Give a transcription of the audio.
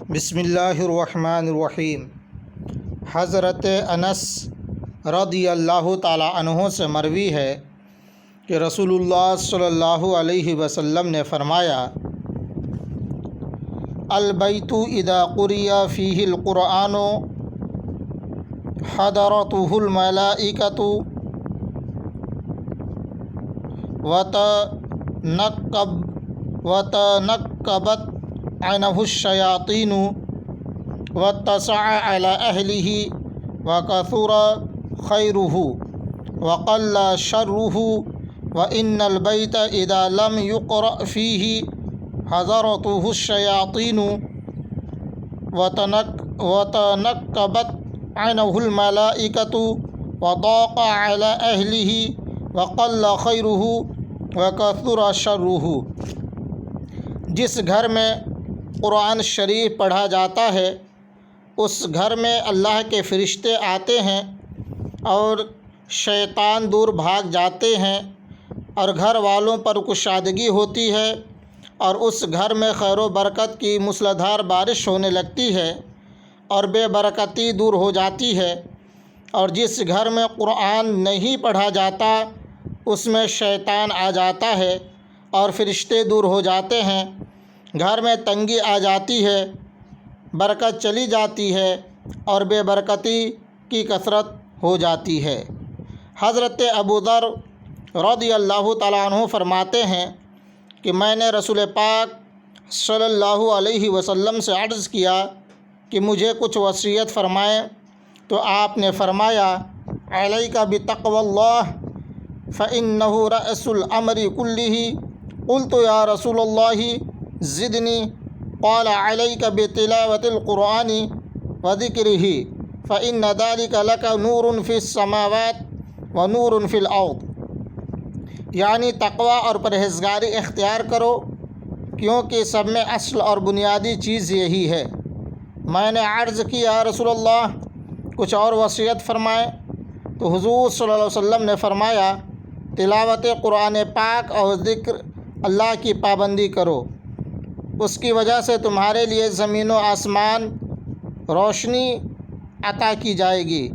بسم اللہ الرحمن الرحیم۔ حضرت انس رضی اللہ تعالی عنہ سے مروی ہے کہ رسول اللہ صلی اللہ علیہ وسلم نے فرمایا: البیت اذا قرئ فیہ القرآن حضرتہ الملائکۃ وتنکبت عنہ الشیاطین واتسع علی اہلہ وکثر خیرہ وقل شرہ وان البیت اذا لم یقرأ فیہ حضرتہ الشیاطین وتنکبت عنہ الملائکۃ وضاق علی اہلہ وقل خیرہ وکثر شرہ۔ جس گھر میں قرآن شریف پڑھا جاتا ہے اس گھر میں اللہ کے فرشتے آتے ہیں اور شیطان دور بھاگ جاتے ہیں، اور گھر والوں پر کشادگی ہوتی ہے، اور اس گھر میں خیر و برکت کی موسلادھار بارش ہونے لگتی ہے اور بے برکتی دور ہو جاتی ہے۔ اور جس گھر میں قرآن نہیں پڑھا جاتا اس میں شیطان آ جاتا ہے اور فرشتے دور ہو جاتے ہیں، گھر میں تنگی آ جاتی ہے، برکت چلی جاتی ہے اور بے برکتی کی کثرت ہو جاتی ہے۔ حضرت ابوذر رضی اللہ تعالیٰ عنہ فرماتے ہیں کہ میں نے رسول پاک صلی اللہ علیہ وسلم سے عرض کیا کہ مجھے کچھ وصیت فرمائیں، تو آپ نے فرمایا: علیک بتقوی اللہ فإنہ رأس الامر کلہ۔ قلت یا رسول اللہ زدنی، قال علیک بتلاوۃ القرآن وذکرہ فإن ذلک لک نور فی السماوات ونور فی الارض۔ یعنی تقوی اور پرہیزگاری اختیار کرو، کیونکہ سب میں اصل اور بنیادی چیز یہی ہے۔ میں نے عرض کی: یا رسول اللہ کچھ اور وصیت فرمائیں، تو حضور صلی اللہ علیہ وسلم نے فرمایا: تلاوت قرآن پاک اور ذکر اللہ کی پابندی کرو، اس کی وجہ سے تمہارے لیے زمین و آسمان روشنی عطا کی جائے گی،